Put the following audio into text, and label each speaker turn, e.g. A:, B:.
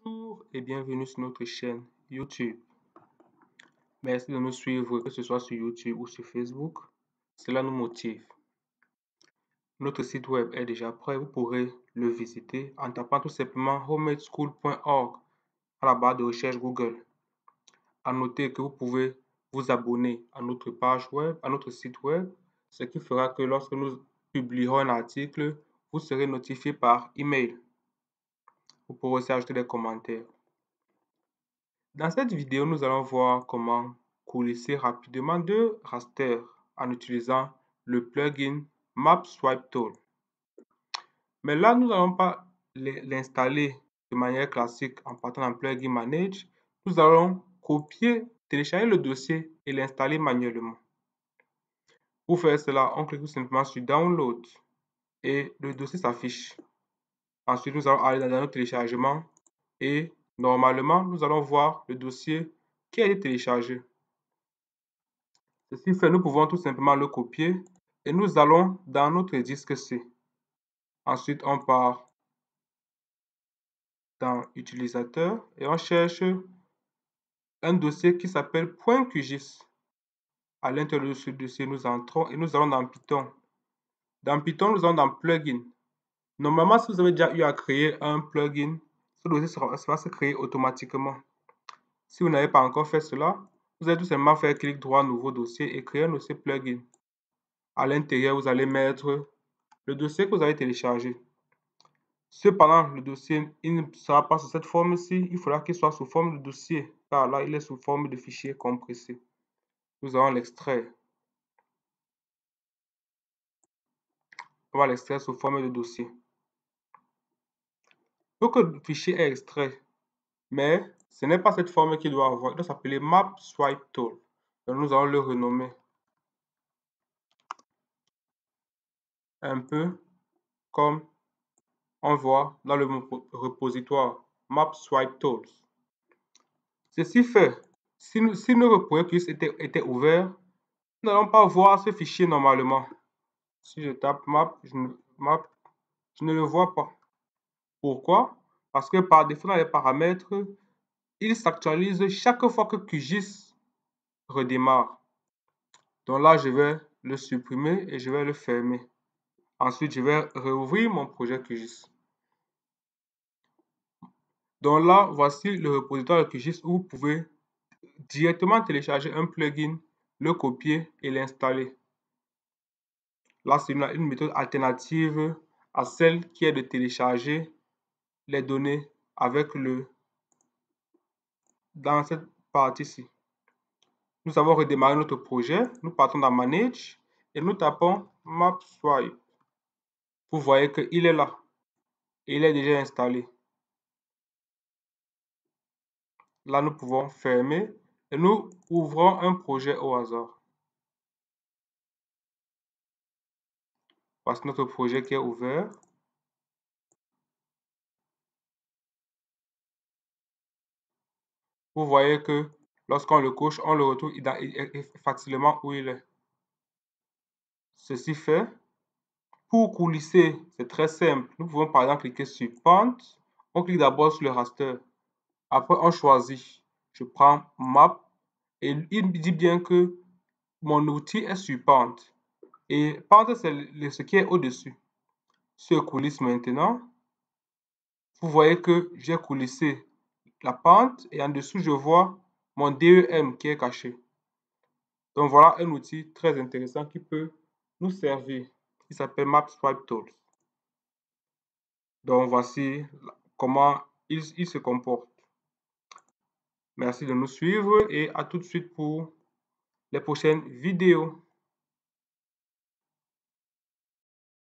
A: Bonjour et bienvenue sur notre chaîne YouTube. Merci de nous suivre, que ce soit sur YouTube ou sur Facebook. Cela nous motive. Notre site web est déjà prêt. Vous pourrez le visiter en tapant tout simplement homemadeschool.org à la barre de recherche Google. À noter que vous pouvez vous abonner à notre page web, à notre site web, ce qui fera que lorsque nous publierons un article, vous serez notifié par email. Vous pourrez aussi ajouter des commentaires. Dans cette vidéo, nous allons voir comment coulisser rapidement deux rasters en utilisant le plugin MapSwipeTool. Mais là, nous n'allons pas l'installer de manière classique en partant dans Plugin Manage. Nous allons copier, télécharger le dossier et l'installer manuellement. Pour faire cela, on clique tout simplement sur Download et le dossier s'affiche. Ensuite, nous allons aller dans notre téléchargement et normalement, nous allons voir le dossier qui a été téléchargé. Ceci fait, nous pouvons tout simplement le copier et nous allons dans notre disque C. Ensuite, on part dans Utilisateur et on cherche un dossier qui s'appelle .qgis. À l'intérieur de ce dossier, nous entrons et nous allons dans Python. Dans Python, nous allons dans Plugin. Normalement, si vous avez déjà eu à créer un plugin, ce dossier va se créer automatiquement. Si vous n'avez pas encore fait cela, vous allez tout simplement faire clic droit Nouveau dossier et créer un dossier plugin. À l'intérieur, vous allez mettre le dossier que vous avez téléchargé. Cependant, le dossier il ne sera pas sous cette forme-ci, il faudra qu'il soit sous forme de dossier, car là, il est sous forme de fichier compressé. Nous allons l'extraire. On va l'extraire sous forme de dossier. Donc, le fichier est extrait, mais ce n'est pas cette forme qu'il doit avoir. Il doit s'appeler MapSwipeTool. Donc, nous allons le renommer un peu comme on voit dans le repositoire MapSwipeTools. Ceci fait, si notre projet était ouvert, nous n'allons pas voir ce fichier normalement. Si je tape map, je ne le vois pas. Pourquoi? Parce que par défaut dans les paramètres, il s'actualise chaque fois que QGIS redémarre. Donc là, je vais le supprimer et je vais le fermer. Ensuite, je vais réouvrir mon projet QGIS. Donc là, voici le repositoire de QGIS où vous pouvez directement télécharger un plugin, le copier et l'installer. Là, c'est une méthode alternative à celle qui est de télécharger les données avec dans cette partie-ci. Nous avons redémarré notre projet. Nous partons dans Manage et nous tapons MapSwipe. Vous voyez qu'il est là. Et il est déjà installé. Là, nous pouvons fermer et nous ouvrons un projet au hasard. Voici notre projet qui est ouvert. Vous voyez que lorsqu'on le coche, on le retrouve facilement où il est. Ceci fait, pour coulisser, c'est très simple. Nous pouvons par exemple cliquer sur Paint. On clique d'abord sur le raster. Après, on choisit. Je prends Map et il me dit bien que mon outil est sur Paint. Et Paint, c'est ce qui est au-dessus. Sur coulisse maintenant, vous voyez que j'ai coulissé la pente et en dessous, je vois mon DEM qui est caché. Donc voilà un outil très intéressant qui peut nous servir. Il s'appelle MapSwipeTools. Donc voici comment il se comporte. Merci de nous suivre et à tout de suite pour les prochaines vidéos.